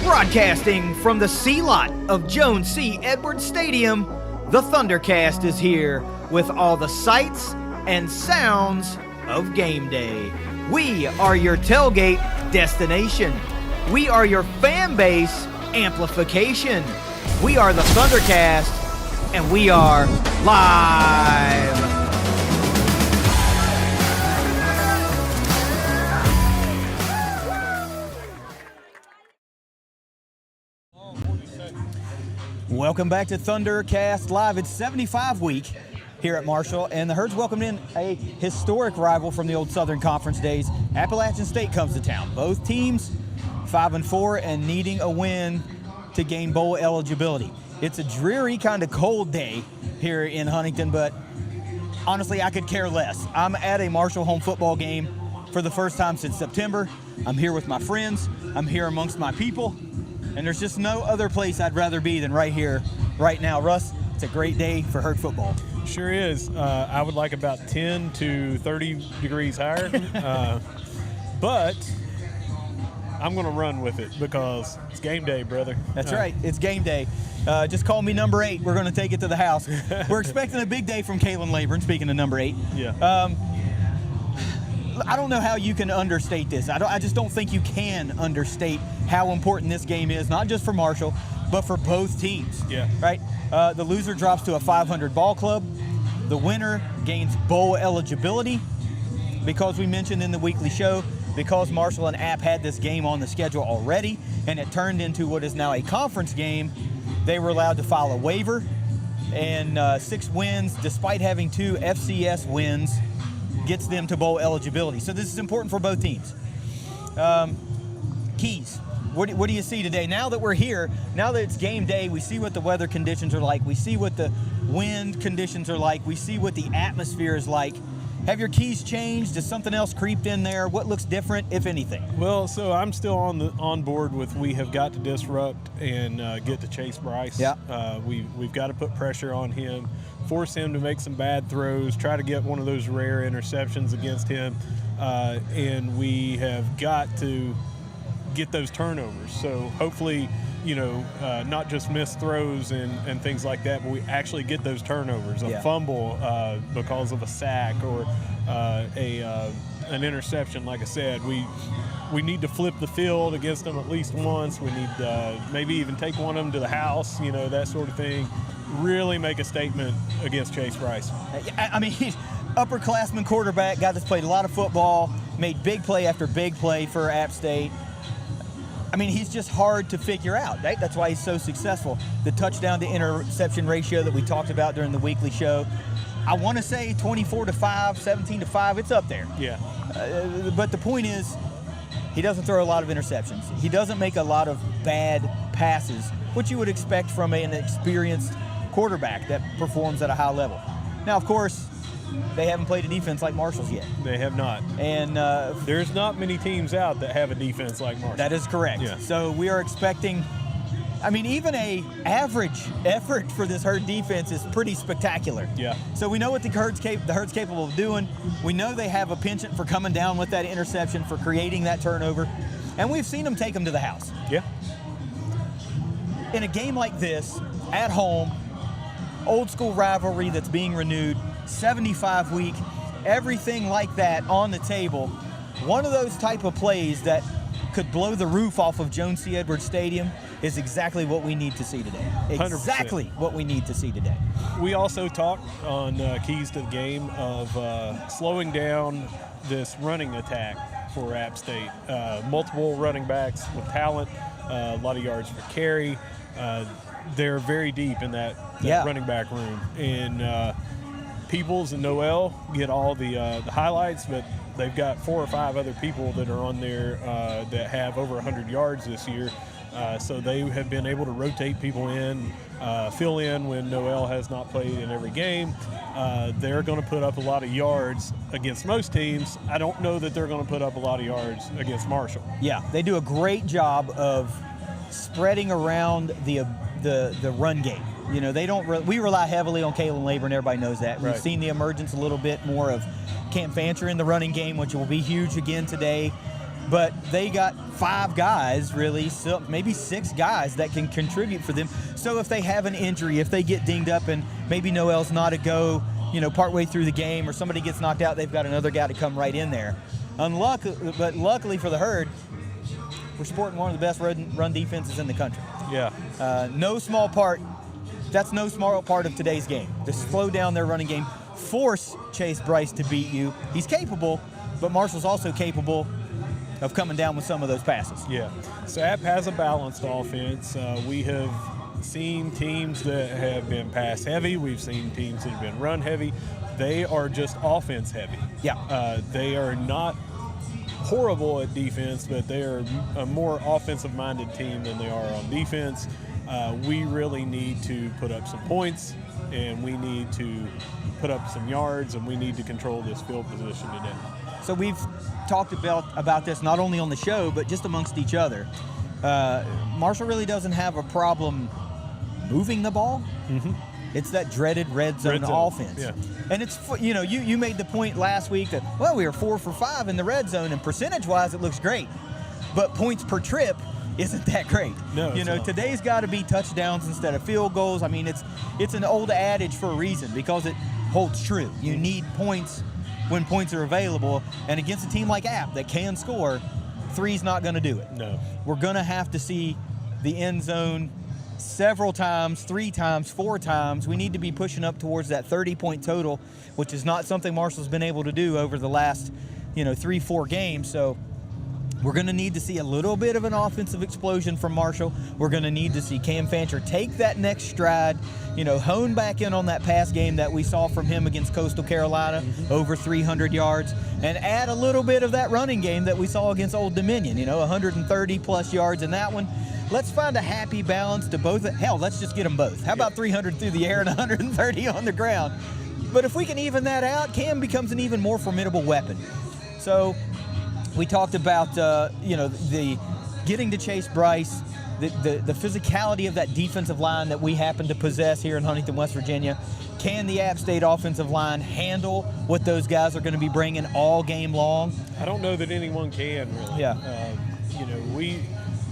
Broadcasting from the C lot of Joan C. Edwards Stadium, the ThunderCast is here with all the sights and sounds of game day. We are your tailgate destination. We are your fan base amplification. We are the ThunderCast, and we are live. Welcome back to ThunderCast Live. It's 75 week here at Marshall, and the Herds welcomed in a historic rival from the old Southern Conference days. Appalachian State comes to town. Both teams 5-4 and needing a win to gain bowl eligibility. It's a dreary, kind of cold day here in Huntington, but honestly, I could care less. I'm at a Marshall home football game for the first time since September. I'm here with my friends. I'm here amongst my people. And there's just no other place I'd rather be than right here, right now. Russ, it's a great day for Herd football. Sure is. I would like about 10 to 30 degrees higher. But I'm going to run with it because it's game day, brother. That's right. It's game day. Just call me number 8. We're going to take it to the house. We're expecting a big day from Kalen Laburn, speaking of number 8. Yeah. I don't know how you can understate this. I just don't think you can understate how important this game is, not just for Marshall, but for both teams. Yeah. Right? The loser drops to a 500 ball club. The winner gains bowl eligibility because we mentioned in the weekly show, because Marshall and App had this game on the schedule already, and it turned into what is now a conference game, they were allowed to file a waiver, and 6 wins, despite having 2 FCS wins, gets them to bowl eligibility. So this is important for both teams. Keys, what do you see today? Now that we're here, now that it's game day, we see what the weather conditions are like. We see what the wind conditions are like. We see what the atmosphere is like. Have your keys changed? Does something else creep in there? What looks different, if anything? Well, so I'm still on board with we have got to disrupt and get to Chase Bryce. Yeah. We've got to put pressure on him, force him to make some bad throws, try to get one of those rare interceptions against him, and we have got to get those turnovers. So hopefully, not just missed throws and things like that, but we actually get those turnovers, a fumble because of a sack or an interception. Like I said, we need to flip the field against them at least once. We need maybe even take one of them to the house, that sort of thing. Really make a statement against Chase Bryce. I mean, upperclassman quarterback, guy that's played a lot of football, made big play after big play for App State. I mean, he's just hard to figure out, right? That's why he's so successful. The touchdown to interception ratio that we talked about during the weekly show, I want to say 24-5, 17-5, it's up there. Yeah. But the point is, he doesn't throw a lot of interceptions. He doesn't make a lot of bad passes, which you would expect from an experienced quarterback that performs at a high level. Now, of course, they haven't played a defense like Marshall's yet. They have not. And there's not many teams out that have a defense like Marshall. That is correct. Yeah. So we are expecting, I mean, even a average effort for this Herd defense is pretty spectacular. Yeah. So we know what the Herd's capable of doing. We know they have a penchant for coming down with that interception, for creating that turnover. And we've seen them take them to the house. Yeah. In a game like this, at home, old school rivalry that's being renewed, 75 week, everything like that on the table, one of those type of plays that could blow the roof off of Jones C. Edwards Stadium is exactly what we need to see today. 100%. Exactly what we need to see today. We also talked on Keys to the Game of slowing down this running attack for App State. Multiple running backs with talent, a lot of yards for carry. They're very deep in that running back room. And Peoples and Noel get all the highlights, but they've got 4 or 5 other people that are on there that have over 100 yards this year. So they have been able to rotate people in, fill in when Noel has not played in every game. They're going to put up a lot of yards against most teams. I don't know that they're going to put up a lot of yards against Marshall. Yeah, they do a great job of spreading around the run game. You know, we rely heavily on Kalen Labor, and everybody knows that. We've seen the emergence a little bit more of Cam Fancher in the running game, which will be huge again today. But they got 5 guys, really, so maybe 6 guys that can contribute for them. So if they have an injury, if they get dinged up and maybe Noel's not a go, partway through the game, or somebody gets knocked out, they've got another guy to come right in there. But luckily for the Herd, we're sporting one of the best run defenses in the country. Yeah. That's no small part of today's game. To slow down their running game, force Chase Bryce to beat you. He's capable, but Marshall's also capable of coming down with some of those passes. Yeah. So App has a balanced offense. We have seen teams that have been pass heavy. We've seen teams that have been run heavy. They are just offense heavy. Yeah. They are not horrible at defense, but they are a more offensive-minded team than they are on defense. We really need to put up some points, and we need to put up some yards, and we need to control this field position today. So we've talked about this not only on the show, but just amongst each other. Marshall really doesn't have a problem moving the ball. Mm-hmm. It's that dreaded red zone offense. Yeah. And it's, you made the point last week that, we were 4 for 5 in the red zone, and percentage-wise it looks great. But points per trip isn't that great. No, not. Today's got to be touchdowns instead of field goals. I mean, it's an old adage for a reason, because it holds true. You need points when points are available, and against a team like App that can score, 3's not going to do it. No. We're going to have to see the end zone several times, 3 times, 4 times. We need to be pushing up towards that 30-point total, which is not something Marshall's been able to do over the last, 3-4 games. So we're going to need to see a little bit of an offensive explosion from Marshall. We're going to need to see Cam Fancher take that next stride, hone back in on that pass game that we saw from him against Coastal Carolina, over 300 yards, and add a little bit of that running game that we saw against Old Dominion, 130-plus yards in that one. Let's find a happy balance to both. Hell, let's just get them both. How about 300 through the air and 130 on the ground? But if we can even that out, Cam becomes an even more formidable weapon. So we talked about, the getting to Chase Bryce, the physicality of that defensive line that we happen to possess here in Huntington, West Virginia. Can the App State offensive line handle what those guys are going to be bringing all game long? I don't know that anyone can, really. Yeah.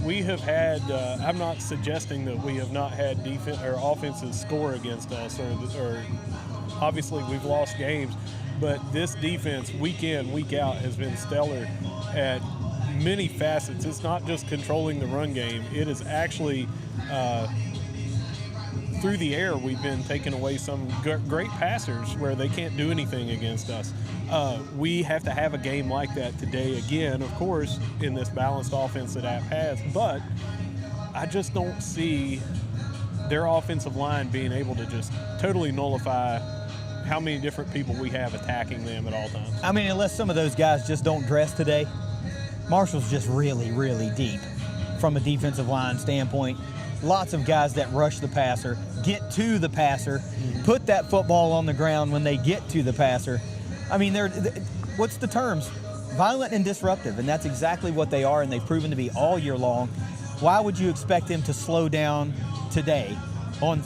We have had, I'm not suggesting that we have not had defense or offenses score against us, or obviously we've lost games, but this defense week in, week out has been stellar at many facets. It's not just controlling the run game. It is actually through the air, we've been taking away some great passers where they can't do anything against us. We have to have a game like that today again, of course, in this balanced offense that App has. But I just don't see their offensive line being able to just totally nullify how many different people we have attacking them at all times. I mean, unless some of those guys just don't dress today, Marshall's just really, really deep from a defensive line standpoint. Lots of guys that rush the passer, get to the passer, put that football on the ground when they get to the passer. I mean, what's the terms? Violent and disruptive, and that's exactly what they are, and they've proven to be all year long. Why would you expect them to slow down today on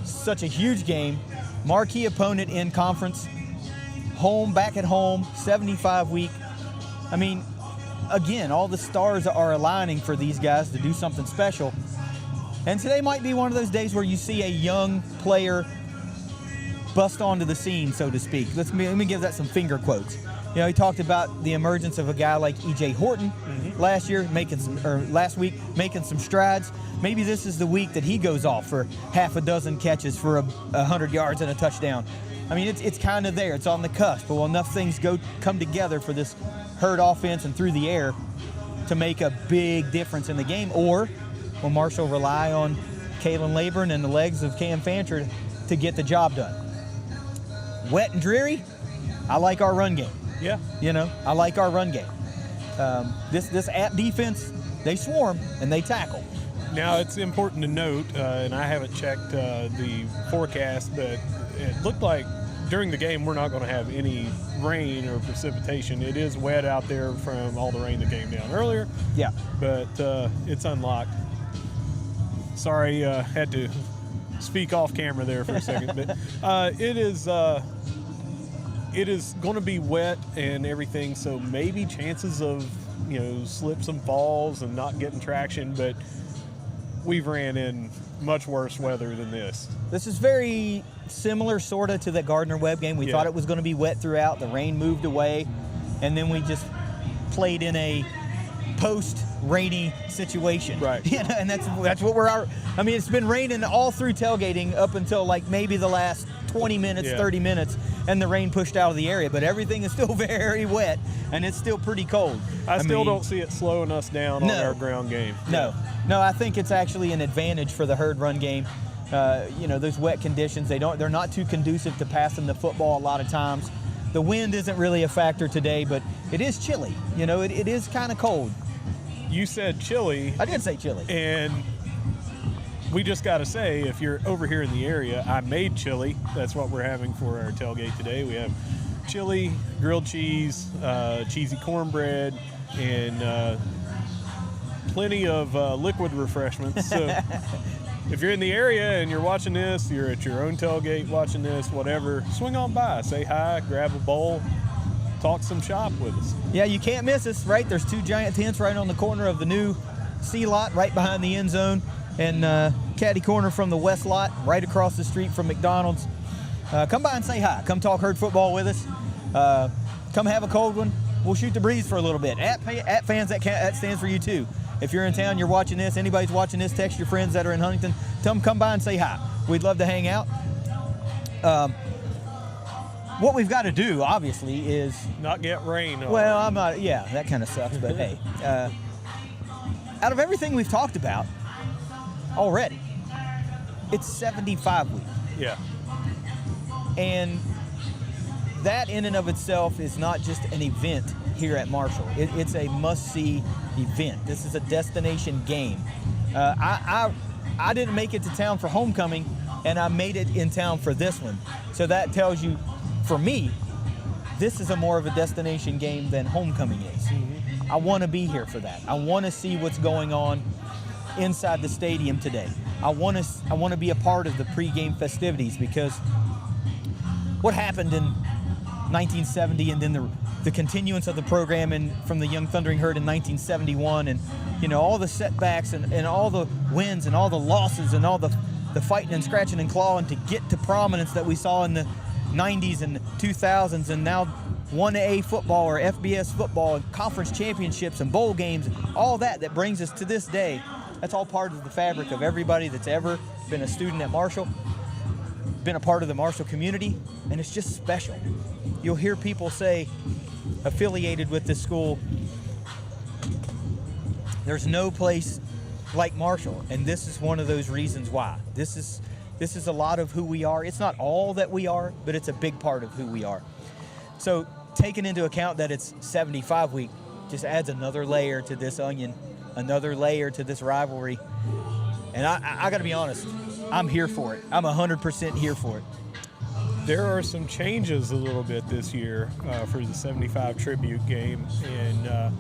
such a huge game, marquee opponent in conference, home, back at home, 75 week? I mean, again, all the stars are aligning for these guys to do something special. And today might be one of those days where you see a young player bust onto the scene, so to speak. Let me give that some finger quotes. You know, he talked about the emergence of a guy like E.J. Horton last week, making some strides. Maybe this is the week that he goes off for half a dozen catches for 100 yards and a touchdown. I mean, it's kind of there. It's on the cusp. But will enough things come together for this Herd offense and through the air to make a big difference in the game? Or will Marshall rely on Kalen Laburn and the legs of Cam Fancher to get the job done? Wet and dreary, I like our run game. Yeah. You know, I like our run game. This App defense, they swarm and they tackle. Now, it's important to note, and I haven't checked the forecast, but it looked like during the game we're not going to have any rain or precipitation. It is wet out there from all the rain that came down earlier. Yeah. But it's unlocked. Sorry, had to speak off camera there for a second. But it is going to be wet and everything, so maybe chances of, slips and falls and not getting traction, but we've ran in much worse weather than this. This is very similar, sort of, to the Gardner-Webb game. We thought it was going to be wet throughout. The rain moved away, and then we just played in a post-rainy situation. Right. And that's what I mean, it's been raining all through tailgating up until like maybe the last 20 minutes, 30 minutes, and the rain pushed out of the area. But everything is still very wet, and it's still pretty cold. I still don't see it slowing us down on our ground game. No, I think it's actually an advantage for the Herd run game. Those wet conditions, they're not too conducive to passing the football a lot of times. The wind isn't really a factor today, but it is chilly. It is kind of cold. You said chilly. I did say chilly. And we just got to say, if you're over here in the area, I made chili. That's what we're having for our tailgate today. We have chili, grilled cheese, cheesy cornbread, and plenty of liquid refreshments. So if you're in the area and you're watching this, you're at your own tailgate watching this, whatever, swing on by, say hi, grab a bowl, talk some shop with us. Yeah, you can't miss us, right? There's two giant tents right on the corner of the new C lot, right behind the end zone, and caddy corner from the west lot, right across the street from McDonald's. Come by and say hi. Come talk Herd football with us. Come have a cold one. We'll shoot the breeze for a little bit. At fans, that stands for you too. If you're in town, you're watching this, anybody's watching this, text your friends that are in Huntington. Tell them come by and say hi. We'd love to hang out. What we've got to do, obviously, is not get rain. Well, I'm not. Yeah, that kind of sucks. But hey, out of everything we've talked about already, it's 75 weeks. Yeah. And that in and of itself is not just an event here at Marshall. It's a must-see event. This is a destination game. I didn't make it to town for homecoming, and I made it in town for this one. So that tells you, for me, this is a more of a destination game than homecoming is. I want to be here for that. I want to see what's going on inside the stadium today. I want to be a part of the pregame festivities, because what happened in 1970 and then the continuance of the program from the Young Thundering Herd in 1971, and all the setbacks and all the wins and all the losses and all the fighting and scratching and clawing to get to prominence that we saw in the 90s and 2000s, and now 1A football or FBS football and conference championships and bowl games, all that brings us to this day. That's all part of the fabric of everybody that's ever been a student at Marshall, been a part of the Marshall community, and it's just special. You'll hear people say, affiliated with this school, there's no place like Marshall, and this is one of those reasons why. This is a lot of who we are. It's not all that we are, but it's a big part of who we are. So taking into account that it's 75 week just adds another layer to this onion, another layer to this rivalry. And I got to be honest, I'm here for it. I'm 100% here for it. There are some changes a little bit this year for the 75 tribute game, and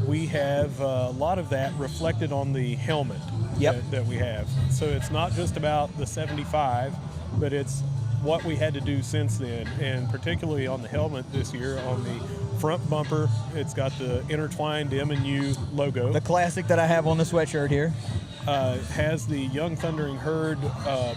we have a lot of that reflected on the helmet that we have. So it's not just about the 75, but it's what we had to do since then, and particularly on the helmet this year, on the front bumper, it's got the intertwined M&U logo. The classic that I have on the sweatshirt here. Has the Young Thundering Herd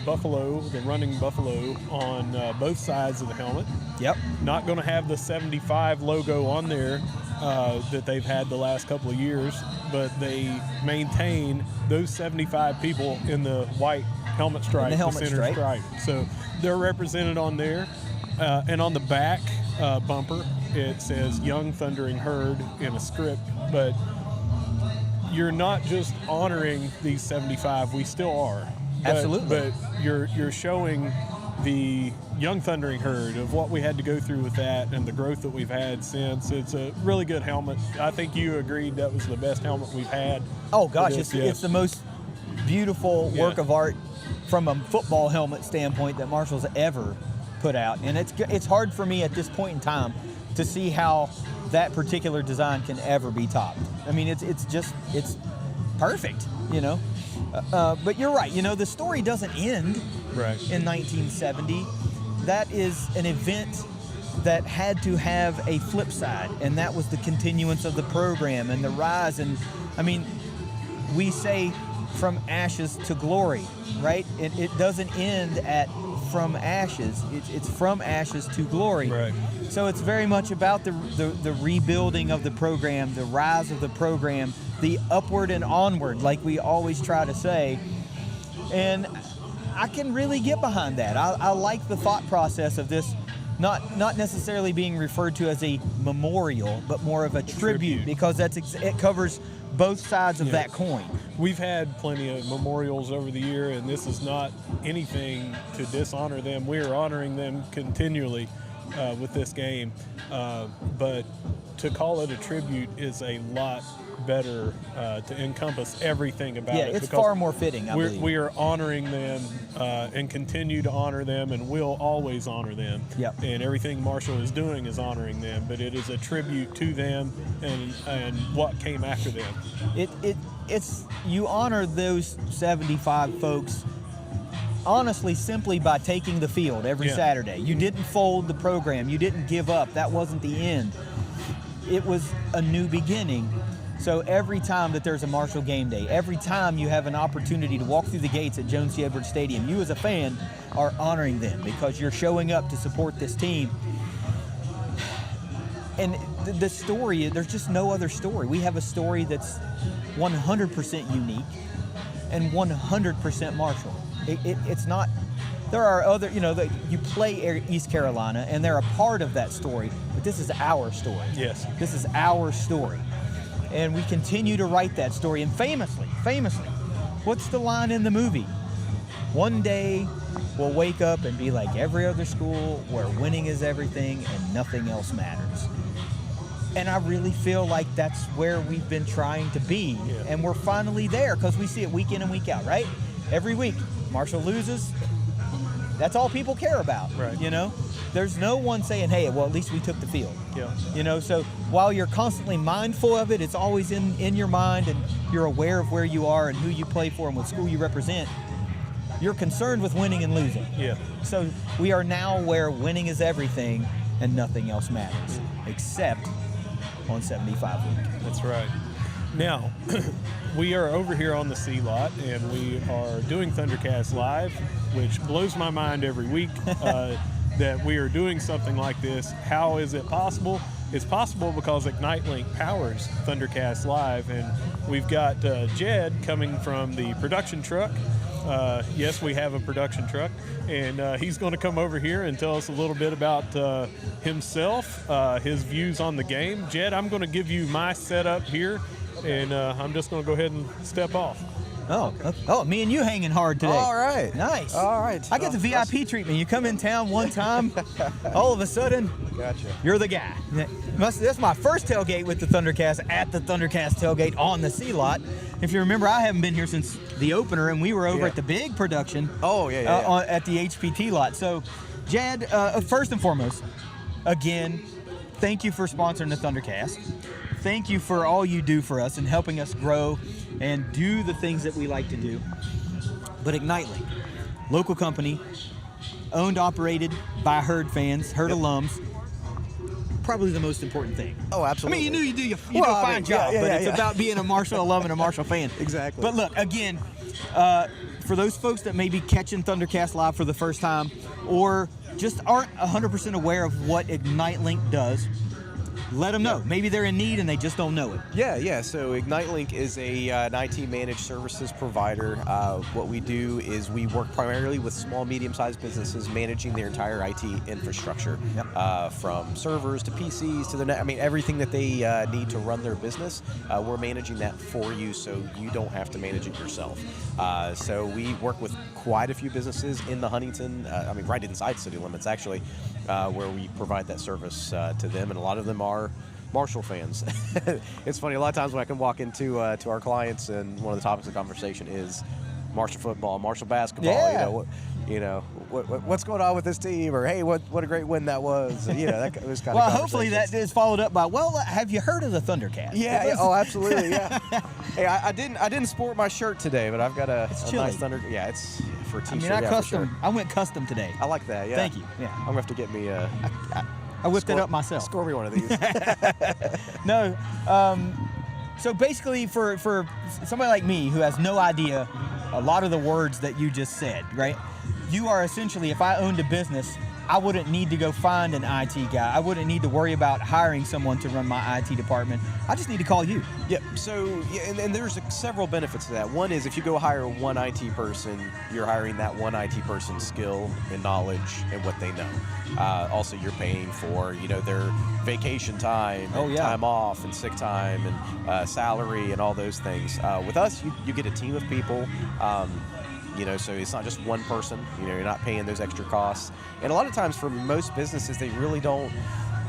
buffalo, the running buffalo, on both sides of the helmet. Yep. Not going to have the 75 logo on there that they've had the last couple of years, but they maintain those 75 people in the white helmet stripe, the helmet center stripe. So they're represented on there. And on the back bumper, it says Young Thundering Herd in a script, but you're not just honoring these 75, we still are. Absolutely. But you're showing the Young Thundering Herd of what we had to go through with that and the growth that we've had since. It's a really good helmet. I think you agreed that was the best helmet we've had. Oh gosh, it's the most beautiful work of art from a football helmet standpoint that Marshall's ever put out. And it's hard for me at this point in time to see how that particular design can ever be topped. I mean, it's perfect, you know. But you're right, you know, the story doesn't end in 1970. That is an event that had to have a flip side, and that was the continuance of the program and the rise. And I mean, we say from ashes to glory, right? It doesn't end at from ashes. It's from ashes to glory. Right. So it's very much about the rebuilding of the program, the rise of the program, the upward and onward, like we always try to say. And I can really get behind that. I like the thought process of this, not necessarily being referred to as a memorial, but more of a tribute, because it covers both sides of that coin. We've had plenty of memorials over the year, and this is not anything to dishonor them. We are honoring them continually with this game, but to call it a tribute is a lot better to encompass everything about it. Yeah, it's far more fitting, I believe. We are honoring them and continue to honor them, and will always honor them. Yep. And everything Marshall is doing is honoring them, but it is a tribute to them and what came after them. It's you honor those 75 folks honestly simply by taking the field every Saturday. You didn't fold the program. You didn't give up. That wasn't the end. It was a new beginning. So every time that there's a Marshall game day, every time you have an opportunity to walk through the gates at Jones C. Edwards Stadium, you as a fan are honoring them because you're showing up to support this team. And the story, there's just no other story. We have a story that's 100% unique and 100% Marshall. It's not, there are other, you know, you play East Carolina and they're a part of that story, but this is our story. Yes. This is our story. And we continue to write that story. And famously, what's the line in the movie? One day we'll wake up and be like every other school where winning is everything and nothing else matters. And I really feel like that's where we've been trying to be. Yeah. And we're finally there because we see it week in and week out, right? Every week, Marshall loses. That's all people care about, right? You know? There's no one saying, hey, well, at least we took the field. Yeah. You know, so while you're constantly mindful of it, it's always in your mind and you're aware of where you are and who you play for and what school you represent. You're concerned with winning and losing. Yeah. So we are now where winning is everything and nothing else matters, except on 75 week. That's right. Now, we are over here on the C lot, and we are doing ThunderCast Live, which blows my mind every week that we are doing something like this. How is it possible? It's possible because Ignite Link powers ThunderCast Live, and we've got Jed coming from the production truck, yes, we have a production truck, and he's going to come over here and tell us a little bit about himself, his views on the game. Jed, I'm going to give you my setup here, and I'm just going to go ahead and step off. Oh, me and you hanging hard today. All right. Nice. All right. I get the VIP treatment. You come in town one time, all of a sudden, Gotcha. you're the guy. That's my first tailgate with the ThunderCast at the ThunderCast tailgate on the C lot. If you remember, I haven't been here since the opener, and we were over at the big production. Oh, yeah. At the HPT lot. So, Jed, first and foremost, again, thank you for sponsoring the ThunderCast. Thank you for all you do for us and helping us grow and do the things that we like to do. But IgniteLink, local company, owned, operated by Herd fans, Herd alums, probably the most important thing. Oh, absolutely. I mean, you do a fine job, but it's about being a Marshall alum and a Marshall fan. Exactly. But look, again, for those folks that may be catching ThunderCast live for the first time or just aren't 100% aware of what IgniteLink does, let them know. Maybe they're in need and they just don't know it. Yeah. So IgniteLink is an IT managed services provider. What we do is we work primarily with small, medium-sized businesses managing their entire IT infrastructure, from servers to PCs to the net. I mean, everything that they need to run their business, we're managing that for you, so you don't have to manage it yourself. So we work with quite a few businesses in the Huntington, right inside city limits, actually, where we provide that service to them, and a lot of them are Marshall fans. It's funny, a lot of times when I can walk into to our clients, and one of the topics of conversation is Marshall football, Marshall basketball. Yeah. What's going on with this team, or hey, what a great win that was. That was kind of. Well, hopefully that is followed up by, have you heard of the ThunderCast? Yeah. Oh, absolutely. Yeah. Hey, I didn't sport my shirt today, but I've got a nice Thunder. Yeah, it's for a t-shirt. I went custom today. I like that. Yeah. Thank you. Yeah. I'm gonna have to get me a. I whipped it up myself. Score me one of these. No. So basically, for somebody like me who has no idea a lot of the words that you just said, right? You are essentially, if I owned a business, I wouldn't need to go find an IT guy. I wouldn't need to worry about hiring someone to run my IT department. I just need to call you. Yeah. So, and there's several benefits to that. One is if you go hire one IT person, you're hiring that one IT person's skill and knowledge and what they know. Also, you're paying for their vacation time, and time off, and sick time, and salary, and all those things. With us, you get a team of people. So it's not just one person. You're not paying those extra costs. And a lot of times, for most businesses, they really don't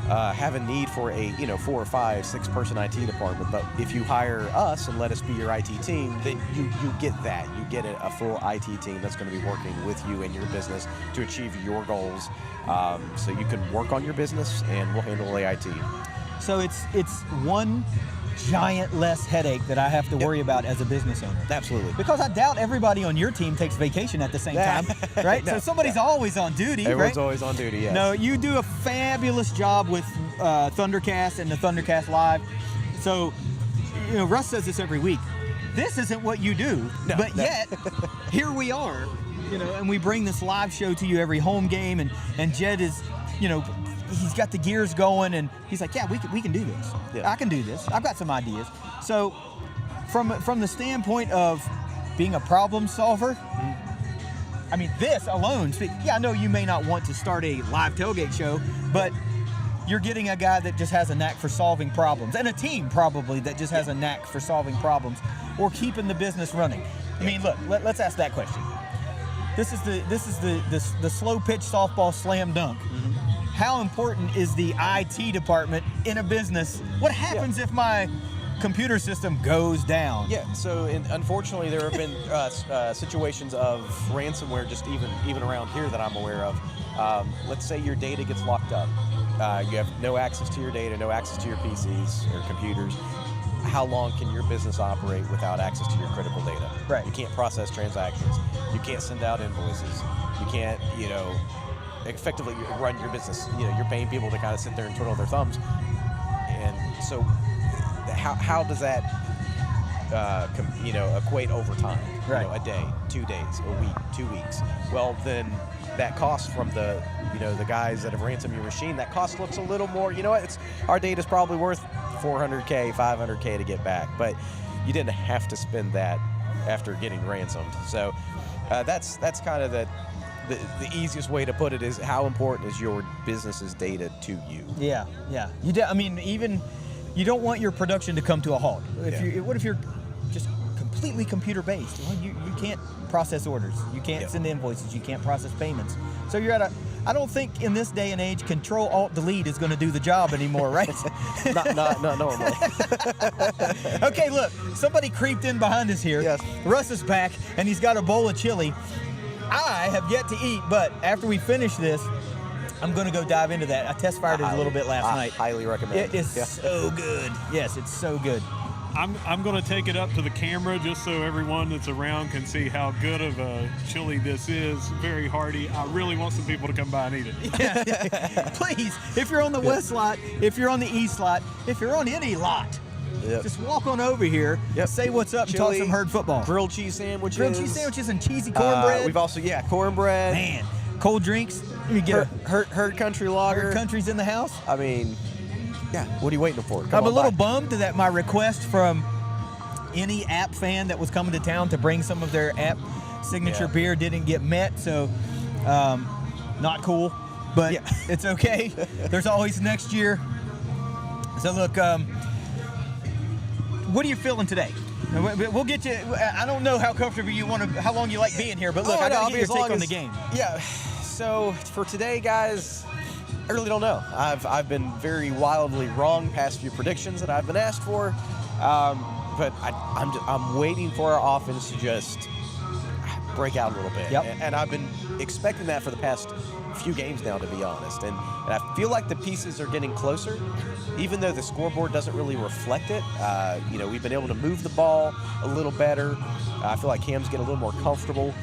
have a need for a 4 or 5, 6 person IT department. But if you hire us and let us be your IT team, then you get that. You get a full IT team that's going to be working with you in your business to achieve your goals. So you can work on your business, and we'll handle the IT. So it's one giant less headache that I have to worry about as a business owner. Absolutely. Because I doubt everybody on your team takes vacation at the same time, right? So somebody's always on duty, Everyone's right? always on duty, yes. No, you do a fabulous job with ThunderCast and the ThunderCast Live. So, Russ says this every week. This isn't what you do, yet here we are, and we bring this live show to you every home game, and Jed is, he's got the gears going, and he's like, we can do this. Yeah. I can do this. I've got some ideas. So from the standpoint of being a problem solver, I mean, this alone, I know you may not want to start a live tailgate show, but you're getting a guy that just has a knack for solving problems, and a team probably that just has a knack for solving problems or keeping the business running. I mean, look, let's ask that question. This is the slow pitch softball slam dunk. How important is the IT department in a business? What happens if my computer system goes down? Yeah, so unfortunately there have been situations of ransomware just even around here that I'm aware of. Let's say your data gets locked up. You have no access to your data, no access to your PCs or computers. How long can your business operate without access to your critical data? Right. You can't process transactions. You can't send out invoices. You can't, effectively run your business. You're paying people to kind of sit there and twiddle their thumbs. And so how does that equate over time? Right. A day, 2 days, a week, 2 weeks. Well, then that cost from the guys that have ransomed your machine, that cost looks a little more. Our data's probably worth $400K, $500K to get back, but you didn't have to spend that after getting ransomed. So That's kind of the easiest way to put it is how important is your business's data to you. Yeah. I mean, even you don't want your production to come to a halt. What if you're just completely computer based? Well, you can't process orders. You can't send invoices. You can't process payments. So you're at I don't think in this day and age, Control-Alt-Delete is going to do the job anymore, right? not normally. Okay, look, somebody creeped in behind us here. Yes. Russ is back, and he's got a bowl of chili. I have yet to eat, but after we finish this, I'm going to go dive into that. I test fired it a little bit last night. Highly recommend it. It is so good. Yes, it's so good. I'm going to take it up to the camera just so everyone that's around can see how good of a chili this is. Very hearty. I really want some people to come by and eat it. Please, if you're on the west lot, if you're on the east lot, if you're on any lot, just walk on over here, say what's up, chili, and talk some herd football. Grilled cheese sandwiches. And cheesy cornbread. We've also, cornbread. Man, cold drinks. Let me get Herd Country Lager. Herd Country's in the house. I mean, what are you waiting for? I'm a little bummed that my request from any app fan that was coming to town to bring some of their app signature beer didn't get met, so not cool, but it's okay. There's always next year. So look, what are you feeling today? We'll get you. I don't know how comfortable you want to, how long you like being here, but look, I got to get your take on the game. Yeah. So for today, guys, I really don't know. I've been very wildly wrong past few predictions that I've been asked for, but I'm waiting for our offense to just break out a little bit. And I've been expecting that for the past few games now, to be honest. And I feel like the pieces are getting closer, even though the scoreboard doesn't really reflect it. We've been able to move the ball a little better. I feel like Cam's getting a little more comfortable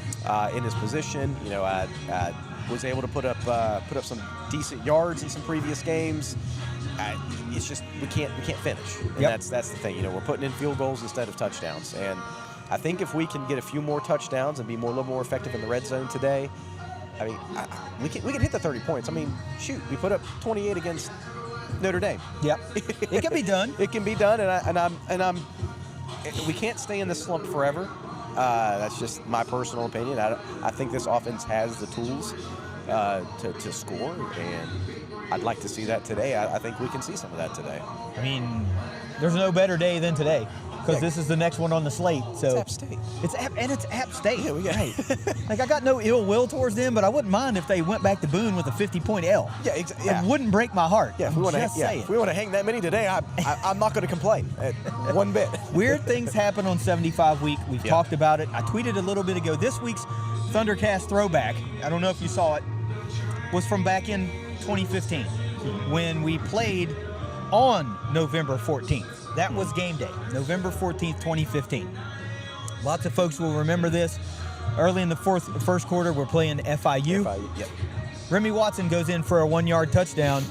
in his position. I was able to put up some decent yards in some previous games. It's just we can't finish, and that's the thing. We're putting in field goals instead of touchdowns, and I think if we can get a few more touchdowns and be a little more effective in the red zone today, I mean, we can hit the 30 points. I mean, shoot, we put up 28 against Notre Dame. It can be done. It can be done, and we can't stay in this slump forever. That's just my personal opinion. I think this offense has the tools to score, and I'd like to see that today. I think we can see some of that today. I mean, there's no better day than today, because this is the next one on the slate. So it's App State. It's App State. Yeah, we got Like, I got no ill will towards them, but I wouldn't mind if they went back to Boone with a 50-point L. Yeah, exactly. It wouldn't break my heart. Yeah, if we want to hang that many today, I'm not going to complain one bit. Weird things happen on 75 week. We've talked about it. I tweeted a little bit ago. This week's ThunderCast throwback, I don't know if you saw it, was from back in 2015 when we played on November 14th. That was game day, November 14th, 2015. Lots of folks will remember this. Early in the first quarter, we're playing FIU. Remy Watson goes in for a 1-yard touchdown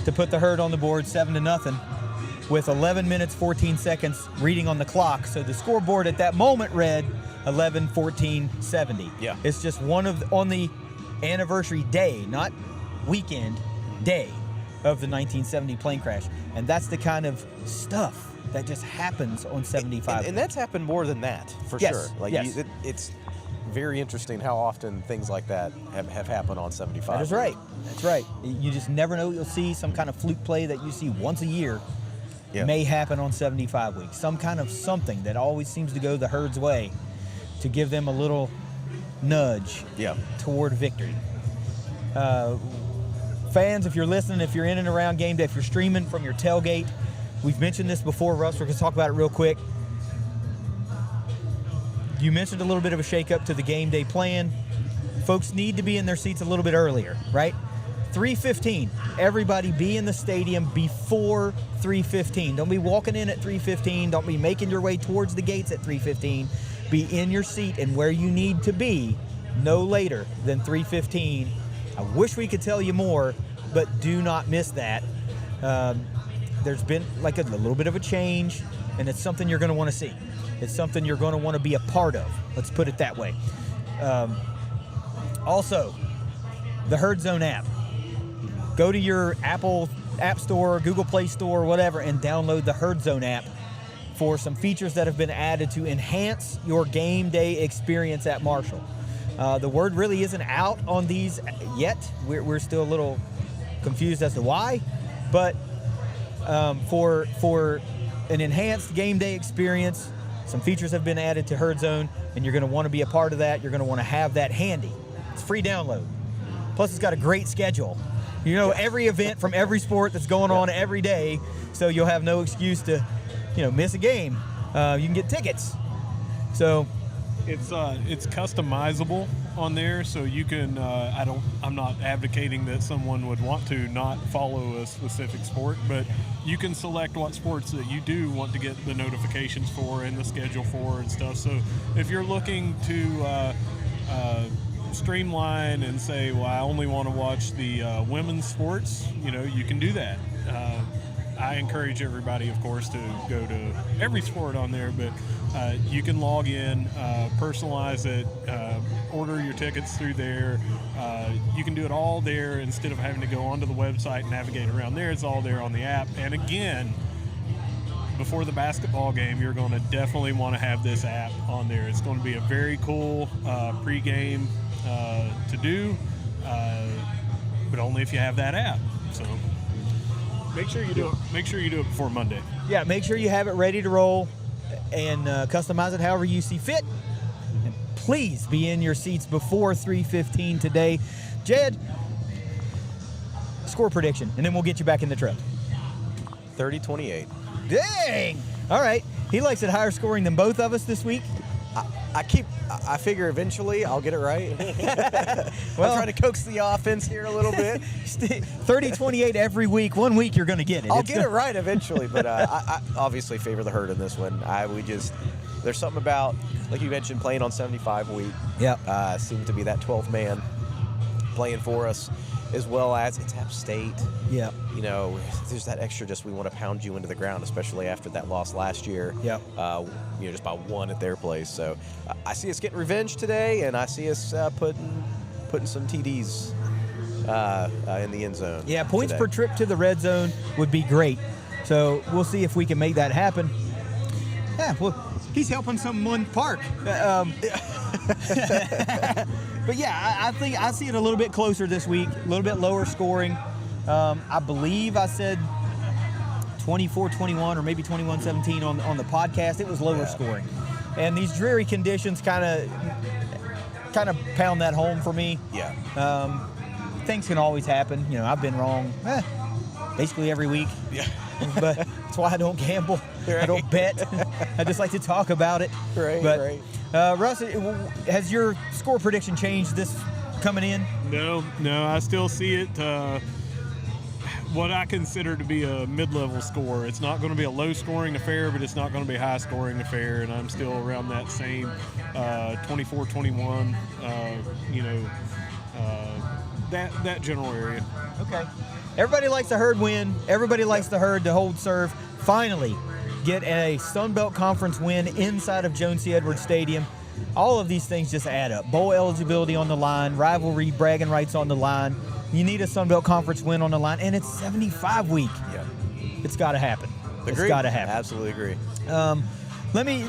to put the Herd on the board 7-0 with 11 minutes, 14 seconds reading on the clock. So the scoreboard at that moment read 11-14-70. Yeah. It's just on the anniversary day, not weekend, day of the 1970 plane crash. And that's the kind of stuff that just happens on 75. And that's happened more than that, for sure. Like, it's very interesting how often things like that have happened on 75. That is right. That's right. You just never know. You'll see some kind of fluke play that you see once a year may happen on 75 weeks. Some kind of something that always seems to go the Herd's way to give them a little nudge toward victory. Fans, if you're listening, if you're in and around game day, if you're streaming from your tailgate, we've mentioned this before, Russ, we're going to talk about it real quick. You mentioned a little bit of a shakeup to the game day plan. Folks need to be in their seats a little bit earlier, right? 3:15, everybody be in the stadium before 3:15. Don't be walking in at 3:15. Don't be making your way towards the gates at 3:15. Be in your seat and where you need to be no later than 3:15. I wish we could tell you more, but do not miss that. There's been like a little bit of a change, and it's something you're going to want to see. It's something you're going to want to be a part of. Let's put it that way. Also, the Herd Zone app. Go to your Apple App Store, Google Play Store, whatever, and download the Herd Zone app for some features that have been added to enhance your game day experience at Marshall. The word really isn't out on these yet. We're still a little confused as to why, but for an enhanced game day experience, some features have been added to Herd Zone, and you're going to want to be a part of that. You're going to want to have that handy. It's free download. Plus, it's got a great schedule. You know, every event from every sport that's going on every day, so you'll have no excuse to, miss a game. You can get tickets. So it's customizable on there, so you can. I'm not advocating that someone would want to not follow a specific sport, but you can select what sports that you do want to get the notifications for and the schedule for and stuff. So if you're looking to streamline and say, well, I only want to watch the women's sports, you can do that. I encourage everybody, of course, to go to every sport on there, but you can log in, personalize it, order your tickets through there. You can do it all there instead of having to go onto the website and navigate around there. It's all there on the app. And again, before the basketball game, you're going to definitely want to have this app on there. It's going to be a very cool pregame to do, but only if you have that app. So make sure you do it. Make sure you do it before Monday. Yeah, make sure you have it ready to roll and customize it however you see fit. And please be in your seats before 3:15 today. Jed, score prediction, and then we'll get you back in the truck. 30-28. Dang! All right. He likes it higher scoring than both of us this week. I figure eventually I'll get it right. Well, I'm trying to coax the offense here a little bit. 30-28 every week. 1 week you're going to get it. I'll get it right eventually, but I obviously favor the Herd in this one. There's something about, like you mentioned, playing on 75 week. Yeah. Seemed to be that 12th man playing for us, as well as it's App State. Yeah. There's that extra we want to pound you into the ground, especially after that loss last year. Yeah. Just by one at their place. So I see us getting revenge today, and I see us putting some TDs in the end zone. Yeah, points today. per trip to the red zone would be great. So we'll see if we can make that happen. Yeah, well, he's helping someone park. But yeah, I think I see it a little bit closer this week, a little bit lower scoring. I believe I said 24-21 or maybe 21-17 on the podcast. It was lower scoring. And these dreary conditions kind of pound that home for me. Yeah. Things can always happen. I've been wrong basically every week. Yeah. But that's why I don't gamble. Right. I don't bet. I just like to talk about it. Right. Russ, has your score prediction changed this coming in? No, I still see it what I consider to be a mid-level score. It's not going to be a low-scoring affair, but it's not going to be a high-scoring affair, and I'm still around that same 24-21, that general area. Okay. Everybody likes the Herd win. Everybody likes the Herd to hold serve. Finally, get a Sun Belt Conference win inside of Jones C. Edwards Stadium. All of these things just add up. Bowl eligibility on the line, rivalry, bragging rights on the line. You need a Sun Belt Conference win on the line, and it's 75 week. Yeah. It's got to happen. Agreed. It's got to happen. Absolutely agree. Let me.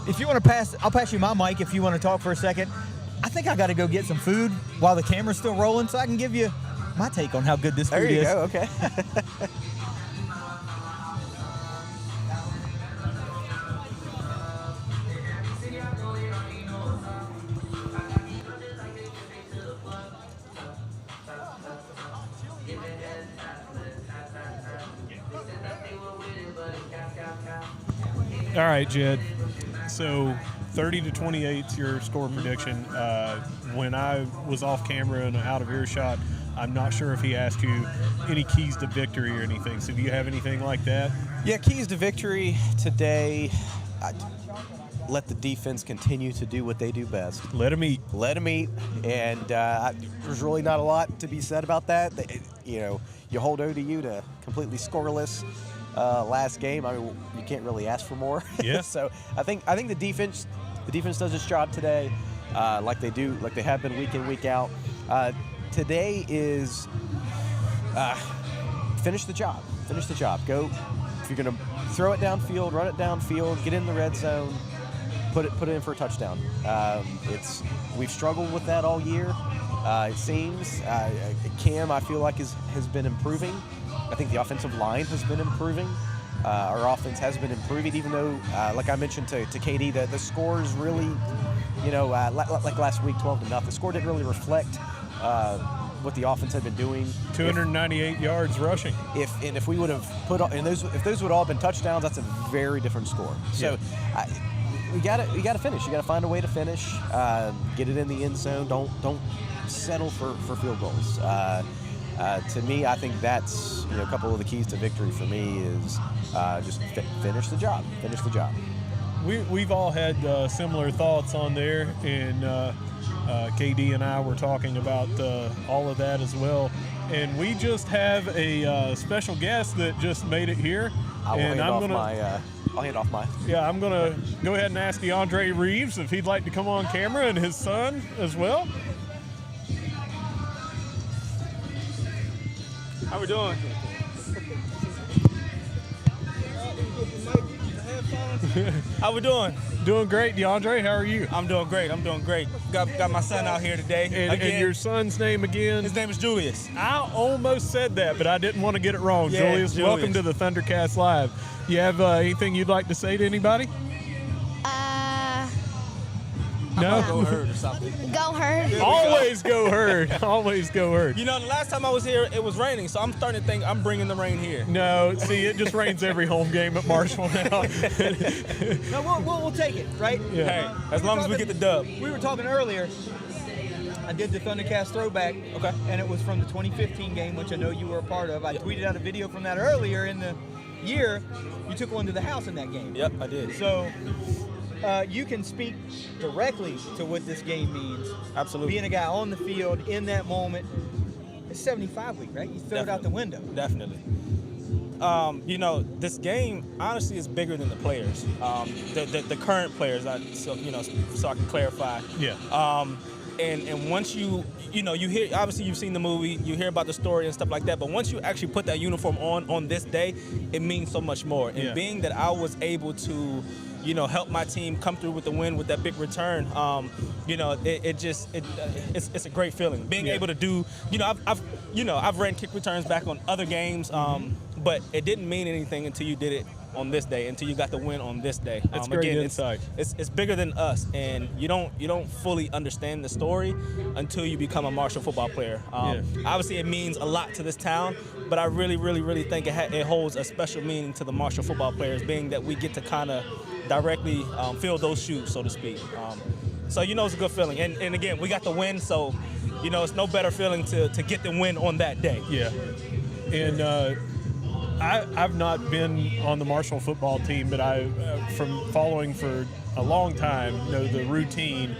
If you want to pass, I'll pass you my mic if you want to talk for a second. I think I got to go get some food while the camera's still rolling, so I can give you my take on how good this food is. There you go. Okay. All right, Jed. So 30-28 is your score prediction. When I was off camera and out of earshot, I'm not sure if he asked you any keys to victory or anything. So do you have anything like that? Yeah, keys to victory today. Let the defense continue to do what they do best. Let them eat. Let them eat. And there's really not a lot to be said about that. You hold ODU to completely scoreless last game. I mean, you can't really ask for more. Yeah. So I think the defense does its job today, like they have been week in, week out. Today is finish the job. Finish the job. Go. If you're gonna throw it downfield, run it downfield, get in the red zone, put it in for a touchdown. We've struggled with that all year. It seems Cam, I feel like has been improving. I think the offensive line has been improving. Our offense has been improving, even though, like I mentioned to KD, the scores really, like last week, 12-0. The score didn't really reflect what the offense had been doing. 298 yards rushing. If we would have if those would all been touchdowns, that's a very different score. So we got to finish. You got to find a way to finish. Get it in the end zone. Don't settle for field goals. To me, I think that's a couple of the keys to victory for me is just finish the job. Finish the job. We've all had similar thoughts on there, and KD and I were talking about all of that as well. And we just have a special guest that just made it here. I'll hand off my. Yeah, I'm gonna go ahead and ask DeAndre Reeves if he'd like to come on camera, and his son as well. How we doing? How we doing? Doing great, DeAndre. How are you? I'm doing great. Got my son out here today. And your son's name again? His name is Julius. I almost said that, but I didn't want to get it wrong. Yeah, Julius, welcome to the ThunderCast Live. You have anything you'd like to say to anybody? No? Go Herd or something. Go Herd. Always go Herd. Always go Herd. The last time I was here, it was raining, so I'm starting to think I'm bringing the rain here. No, see, it just rains every home game at Marshall now. No, we'll take it, right? Yeah. Hey, as long as we get the dub. We were talking earlier. I did the ThunderCast throwback, Okay. and it was from the 2015 game, which I know you were a part of. I tweeted out a video from that earlier in the year. You took one to the house in that game. Yep, I did. So you can speak directly to what this game means. Absolutely. Being a guy on the field in that moment. It's 75 week, right? You throw it out the window. Definitely. This game honestly is bigger than the players. The current players. So I can clarify. Yeah. And once you hear, obviously you've seen the movie, you hear about the story and stuff like that, but once you actually put that uniform on this day, it means so much more. And being that I was able to, help my team come through with the win with that big return, it's a great feeling. Being able to do, I've ran kick returns back on other games, but it didn't mean anything until you did it on this day, until you got the win on this day. That's great insight. It's bigger than us, and you don't fully understand the story until you become a Marshall football player. Obviously, it means a lot to this town, but I really, really, really think it holds a special meaning to the Marshall football players, being that we get to kind of directly fill those shoes, so to speak. So it's a good feeling, and again, we got the win, so it's no better feeling to get the win on that day. Yeah, and I've not been on the Marshall football team, but I, from following for a long time, know the routine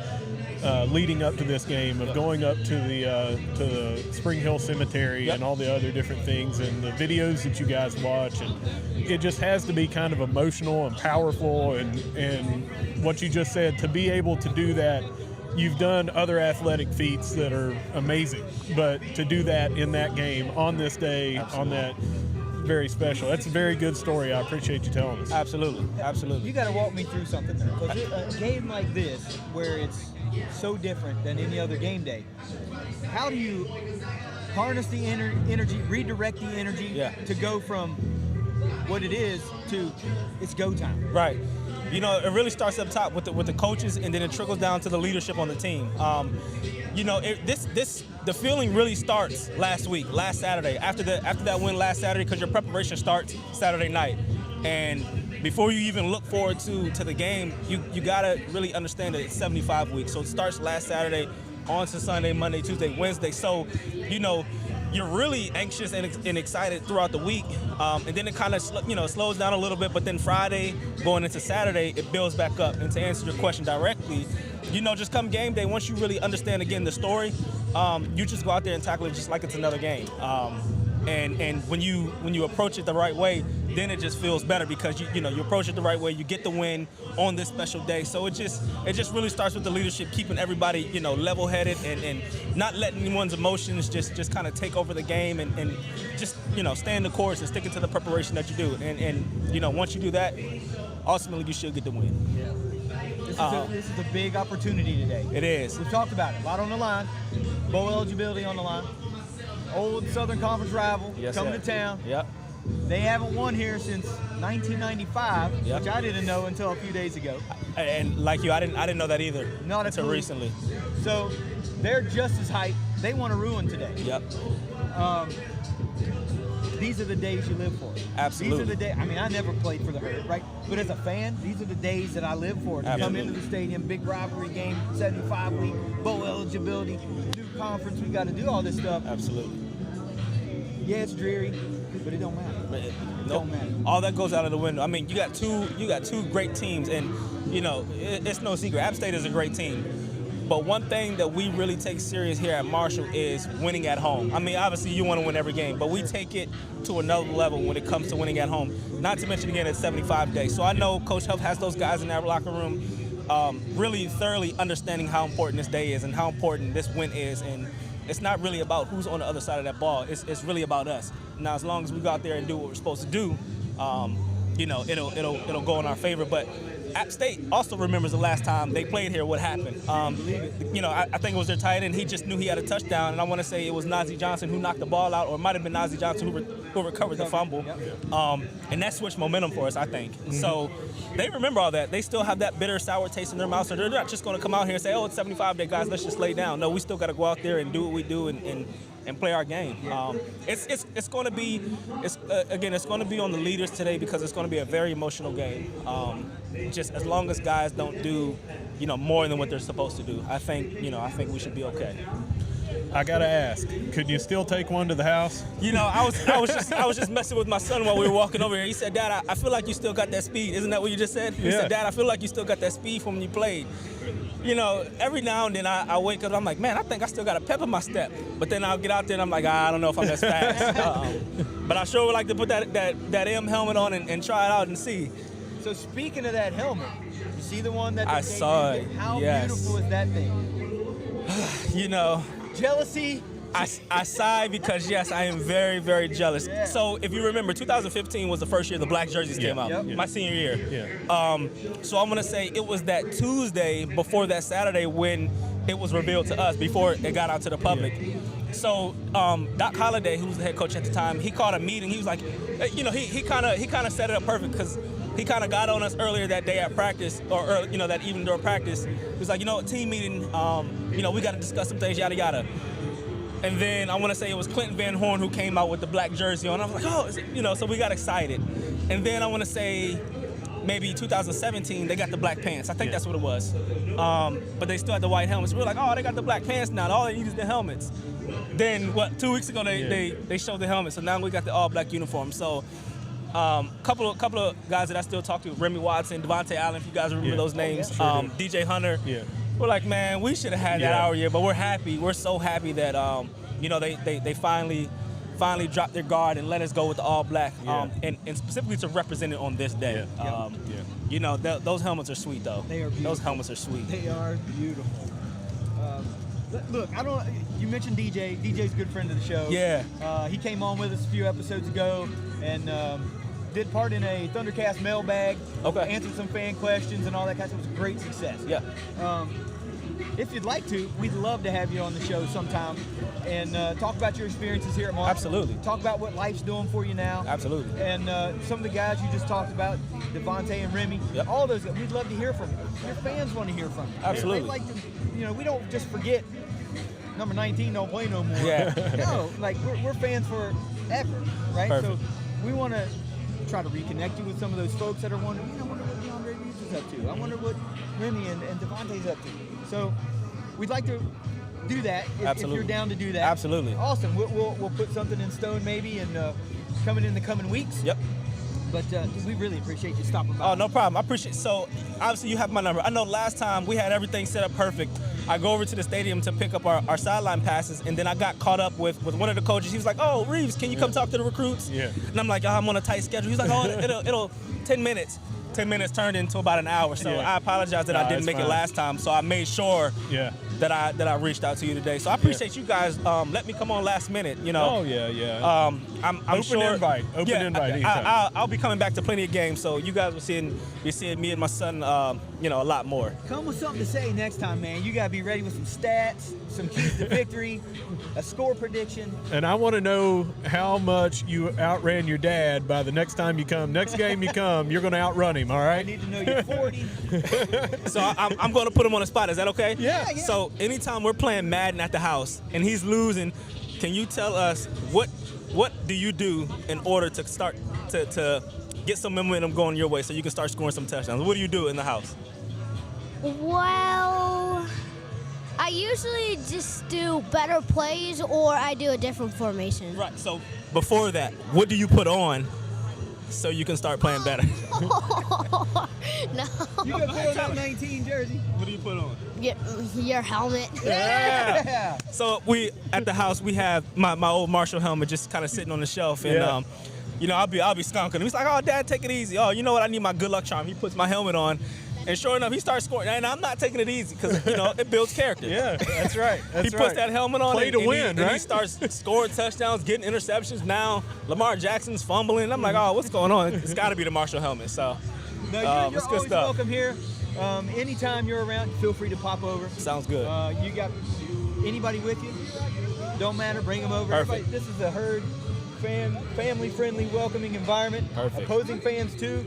leading up to this game of going up to the Spring Hill Cemetery and all the other different things, and the videos that you guys watch, and it just has to be kind of emotional and powerful, and what you just said, to be able to do that. You've done other athletic feats that are amazing, but to do that in that game on this day, on that, very special. That's a very good story. I appreciate you telling us. Absolutely. You got to walk me through something there. Because a game like this, where it's so different than any other game day, how do you harness the energy, redirect the energy to go from what it is to it's go time? Right. It really starts up top with the coaches, and then it trickles down to the leadership on the team. The feeling really starts last Saturday, after that win last Saturday, because your preparation starts Saturday night, and before you even look forward to the game, you gotta really understand that it's 75 weeks. So it starts last Saturday, on to Sunday, Monday, Tuesday, Wednesday. So you're really anxious and excited throughout the week, and then it kind of slows down a little bit. But then Friday, going into Saturday, it builds back up. And to answer your question directly, just come game day, once you really understand again the story, you just go out there and tackle it just like it's another game. And when you approach it the right way, then it just feels better because you approach it the right way. You get the win on this special day. So it just really starts with the leadership, keeping everybody level-headed and not letting anyone's emotions just kind of take over the game, and just staying the course and sticking to the preparation that you do. And once you do that, ultimately you should get the win. This is a big opportunity today. It is. We've talked about it. A lot on the line. Bowl eligibility on the line. Old Southern Conference rival coming to town. Yep. They haven't won here since 1995, Yep. which I didn't know until a few days ago. And like you, I didn't know that either. Not until clue. recently. So they're just as hyped. They want to ruin today. Yep. These are the days you live for. Absolutely. These are the days. I mean, I never played for the Herd, right? But as a fan, these are the days that I live for. To come Absolutely. into the stadium, big rivalry game, 75-week, bowl eligibility, new conference. We got to do all this stuff. Absolutely. Yeah, it's dreary, but it don't matter. It don't matter. All that goes out of the window. I mean, you got two great teams, and you know it's no secret. App State is a great team. But one thing that we really take serious here at Marshall is winning at home. I mean, obviously you want to win every game, but we take it to another level when it comes to winning at home. Not to mention, again, it's 75 days. So I know Coach Huff has those guys in that locker room really thoroughly understanding how important this day is and how important this win is. And it's not really about who's on the other side of that ball. It's really about us. Now, as long as we go out there and do what we're supposed to do, you know, it'll go in our favor. But App State also remembers the last time they played here, what happened. You know, I think it was their tight end. He just knew he had a touchdown, and I want to say it was Najee Johnson who knocked the ball out, or it might have been Najee Johnson who recovered the fumble. And that switched momentum for us, I think. So they remember all that. They still have that bitter, sour taste in their mouth, so they're not just going to come out here and say, oh, it's 75 day, guys, let's just lay down. No, we still got to go out there and do what we do and play our game. It's going to be, again, it's going to be on the leaders today because it's going to be a very emotional game. Just as long as guys don't do, you know, more than what they're supposed to do, I think we should be okay. I gotta ask, could you still take one to the house? You know, I was just messing with my son while we were walking over here. He said, "Dad, I feel like you still got that speed." Isn't that what you just said? He said, "Dad, I feel like you still got that speed from when you played." You know, every now and then I wake up, I'm like, man, I think I still got a pep in my step. But then I'll get out there and I'm like, I don't know if I'm as fast. But I sure would like to put that M helmet on and try it out and see. So speaking of that helmet, you see the one that I saw it. How Yes. beautiful is that thing? You know, Jealousy? I sigh because, yes, I am very, very jealous. Yeah. So if you remember, 2015 was the first year the black jerseys came out, Yep. my senior year. Yeah. So I'm going to say it was that Tuesday before that Saturday when it was revealed to us, before it got out to the public. So Doc Holliday, who was the head coach at the time, he called a meeting. He was like, you know, he kind of set it up perfect because he kind of got on us earlier that day at practice, or you know, that evening during practice. He was like, you know, team meeting, you know, we got to discuss some things, yada yada. And then I want to say it was Clinton Van Horn who came out with the black jersey on. I was like, oh, is it? You know, so we got excited. And then I want to say maybe 2017, they got the black pants. I think that's what it was. But they still had the white helmets. We were like, oh, they got the black pants now. All they need is the helmets. Then, 2 weeks ago, they showed the helmets. So now we got the all-black uniform. So couple of guys that I still talk to, Remy Watson, Devontae Allen, if you guys remember those names, DJ Hunter. Yeah. We're like, man, we should have had that our year, but we're happy. We're so happy that you know, they finally dropped their guard and let us go with the all black, and specifically to represent it on this day. You know, those helmets are sweet though. They are beautiful. Those helmets are sweet. They are beautiful. Look, you mentioned DJ. DJ's a good friend of the show. Yeah. He came on with us a few episodes ago and did part in a ThunderCast mailbag. Okay. Answered some fan questions and all that kind of stuff. It was a great success. Yeah. If you'd like to, we'd love to have you on the show sometime and talk about your experiences here at Marshall. Absolutely. Talk about what life's doing for you now. Absolutely. And some of the guys you just talked about, Devontae and Remy, all those guys, we'd love to hear from you. Your fans want to hear from you. Absolutely. They like to, you know, we don't just forget number 19 don't play no more. Yeah. No, like we're fans forever, right? Perfect. So we want to try to reconnect you with some of those folks that are wondering, you know, I wonder what DeAndre Hughes is up to. I wonder what Remy and Devontae's up to. So we'd like to do that if you're down to do that. Absolutely. Awesome. We'll put something in stone maybe and coming in the coming weeks. Yep. But we really appreciate you stopping by. Oh, no problem. I appreciate. So obviously you have my number. I know last time we had everything set up perfect. I go over to the stadium to pick up our sideline passes, and then I got caught up with one of the coaches. He was like, "Oh, Reeves, can you come talk to the recruits?" Yeah. And I'm like, "Oh, I'm on a tight schedule." He's like, "Oh, it'll 10 minutes." 10 minutes turned into about an hour, so I apologize that I didn't make it last time. So I made sure that I reached out to you today. So I appreciate you guys. Let me come on last minute. You know. Oh yeah. I'm Open sure. invite. Open invite anytime. I'll be coming back to plenty of games, so you guys will be seeing me and my son, a lot more. Come with something to say next time, man. You got to be ready with some stats, some keys to victory, a score prediction. And I want to know how much you outran your dad by the next time you come. Next game you come, you're going to outrun him, all I right? need to know you're 40. So I'm going to put him on the spot. Is that okay? Yeah. So anytime we're playing Madden at the house and he's losing, can you tell us what do you do in order to start to get some momentum going your way so you can start scoring some touchdowns? What do you do in the house? Well, I usually just do better plays or I do a different formation. Right. So before that, what do you put on so you can start playing better? No. You got to put on that 19 jersey. What do you put on? Your helmet. Yeah. So at the house we have my old Marshall helmet just kind of sitting on the shelf, and I'll be skunking him. He's like, "Oh, Dad, take it easy. Oh, you know what? I need my good luck charm." He puts my helmet on, and sure enough, he starts scoring. And I'm not taking it easy because it builds character. Yeah, that's right. He puts that helmet on. Play to win, right? And he starts scoring touchdowns, getting interceptions. Now Lamar Jackson's fumbling. I'm like, "Oh, what's going on?" It's got to be the Marshall helmet. So. No, you're it's good always stuff. welcome here. Anytime you're around, feel free to pop over. Sounds good. You got anybody with you? Don't matter, bring them over. Perfect. Everybody, this is a herd, family-friendly, welcoming environment. Perfect. Opposing fans too.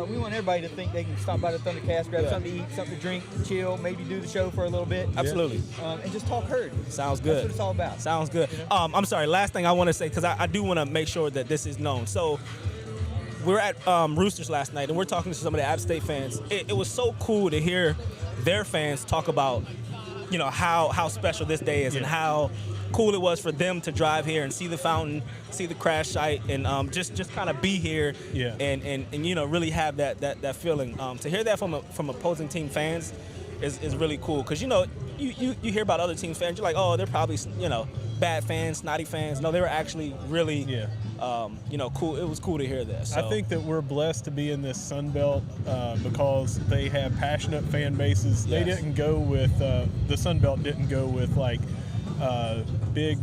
We want everybody to think they can stop by the ThunderCast, grab something to eat, something to drink, chill, maybe do the show for a little bit. Absolutely. And just talk herd. Sounds good. That's what it's all about. Sounds good. I'm sorry. Last thing I want to say, because I do want to make sure that this is known. So we were at Roosters last night, and we're talking to some of the App State fans. It was so cool to hear their fans talk about, how special this day is and how cool it was for them to drive here and see the fountain, see the crash site, and just kind of be here and really have that feeling. To hear that from opposing team fans is really cool, because you hear about other team fans, you're like, oh, they're probably bad fans, snotty fans. No, they were actually really cool. It was cool to hear that. So. I think that we're blessed to be in this Sun Belt because they have passionate fan bases. Yes. They didn't go with the Sun Belt didn't go with like big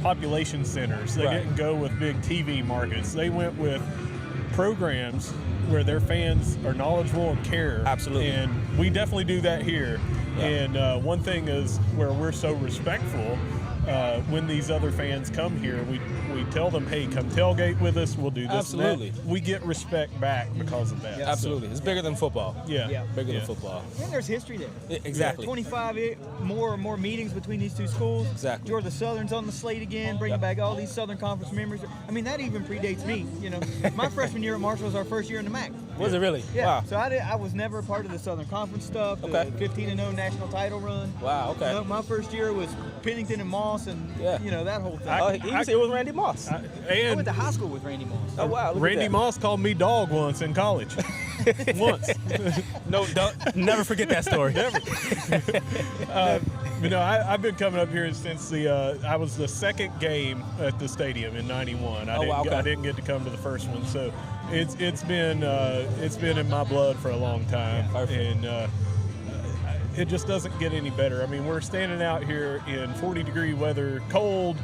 population centers. They didn't go with big TV markets. They went with programs where their fans are knowledgeable and care. Absolutely. And we definitely do that here. Yeah. And one thing is where we're so respectful. When these other fans come here, we tell them, hey, come tailgate with us. We'll do this. Absolutely. And that. We get respect back because of that. Yeah. Absolutely. It's bigger than football. Yeah. Bigger than football. And there's history there. Exactly. 25 more meetings between these two schools. Exactly. Georgia Southern's on the slate again, bringing back all these Southern Conference members. I mean, that even predates me. My freshman year at Marshall was our first year in the MAC. Was it really? Yeah. Wow. So I was never a part of the Southern Conference stuff. The Okay. 15-0 national title run. Wow. Okay. My first year was Pennington and Moss, and that whole thing. He was here with Randy Moss. I And went to high school with Randy Moss. Oh wow. Look at Randy that. Moss called me dog once in college. Once. No, don't never forget that story. Never. I've been coming up here since I was the second game at the stadium in '91. I didn't get to come to the first one, so it's been in my blood for a long time, and it just doesn't get any better. I mean, we're standing out here in 40-degree weather, cold.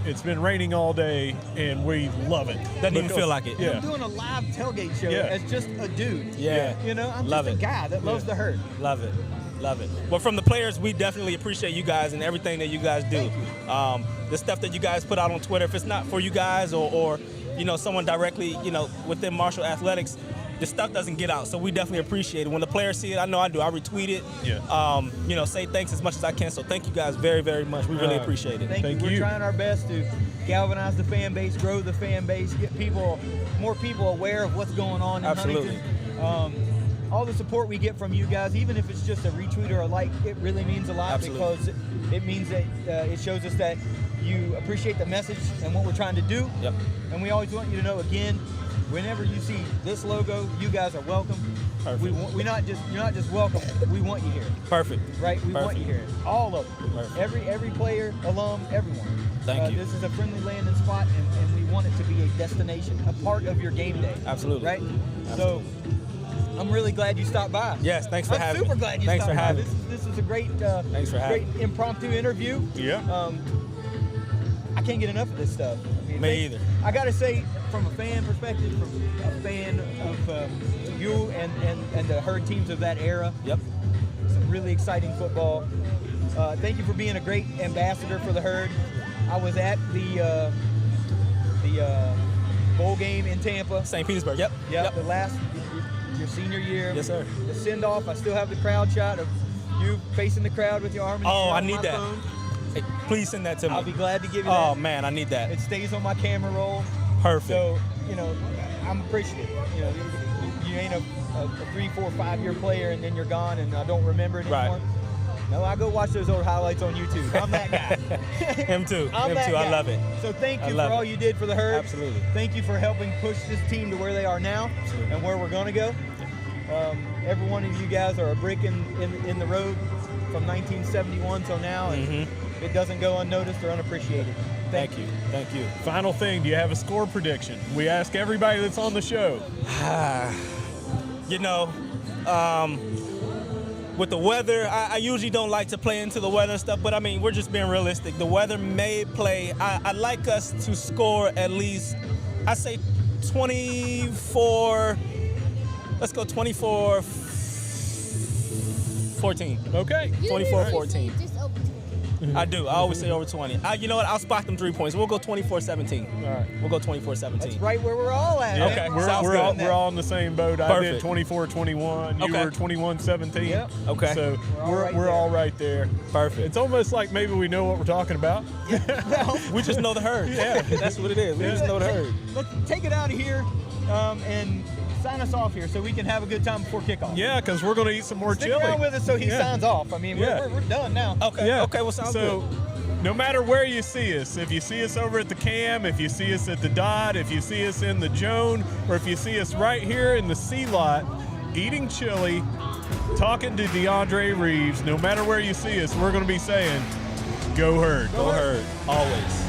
It's been raining all day, and we love it. Doesn't even feel like it. Yeah. I'm doing a live tailgate show as just a dude. Yeah. I'm Love just it. a guy that loves the herd. Love it. Love it. Well, from the players, we definitely appreciate you guys and everything that you guys do. The stuff that you guys put out on Twitter, if it's not for you guys or someone directly, within Marshall Athletics, the stuff doesn't get out. So we definitely appreciate it. When the players see it, I know I do. I retweet it. Yeah. Say thanks as much as I can. So thank you guys very, very much. We really appreciate it. Thank you. We're trying our best to galvanize the fan base, grow the fan base, get more people aware of what's going on in Absolutely. Huntington. All the support we get from you guys, even if it's just a retweet or a like, it really means a lot. Absolutely. Because it means that it shows us that you appreciate the message and what we're trying to do. Yep. And we always want you to know, again, whenever you see this logo, you guys are welcome. Perfect. You're not just welcome. We want you here. Perfect. Right? We want you here. All of them. Perfect. Every player, alum, everyone. Thank you. This is a friendly landing spot, and we want it to be a destination, a part of your game day. Absolutely. Right? Absolutely. So I'm really glad you stopped by. Yes, thanks for having me. I'm super glad you Thanks stopped for by. having This is a great, Thanks for having great impromptu interview. Yeah. I can't get enough of this stuff. I mean, Me either. I got to say, from a fan perspective, from a fan of you and the Herd teams of that era, Yep. some really exciting football. Thank you for being a great ambassador for the Herd. I was at the bowl game in Tampa. St. Petersburg. Yep. The last your senior year. Yes, sir. The send off. I still have the crowd shot of you facing the crowd with your arm in the Oh, air I on need my that. phone. Hey, please send that to me. I'll be glad to give you Oh that. man, I need that. It stays on my camera roll. Perfect. So, I'm appreciative. You ain't a 3, 4, 5 year player and then you're gone and I don't remember it Right. anymore. No, I go watch those old highlights on YouTube. I'm that guy. Him too. I'm Him that too. guy. I love it. So thank I you for love all it. you did for the Herd. Absolutely. Thank you for helping push this team to where they are now and where we're going to go. Every one of you guys are a brick in the road from 1971 till now, and it doesn't go unnoticed or unappreciated. Thank you. Thank you. Final thing, do you have a score prediction? We ask everybody that's on the show. With the weather, I usually don't like to play into the weather and stuff, but I mean, we're just being realistic. The weather may play. I'd like us to score at least, I say 24, let's go 24-14. Okay. 24-14. Just over 20. I do. I always say over 20. You know what? I'll spot them 3 points. We'll go 24-17. All right. We'll go 24-17. That's right where we're all at. Yeah, man. Okay. Sounds we're good. all in the same boat. I did Perfect. 24-21. You Okay. were 21-17. Yep. Okay. So We're all right we're there. all right there. Perfect. It's almost like maybe we know what we're talking about. We just know the Herd. Yeah. That's what it is. We just know the Herd. Let's take it out of here and sign us off here so we can have a good time before kickoff. Yeah, because we're going to eat some more Stick chili. around with us so he Yeah. signs off. I mean, Yeah. we're done now. Okay. Yeah. Okay. Well, sounds so, good. no matter where you see us, if you see us over at the Cam, if you see us at the Dot, if you see us in the Joan, or if you see us right here in the C Lot, eating chili, talking to DeAndre Reeves, no matter where you see us, we're going to be saying, go Herd. Go Herd. Always.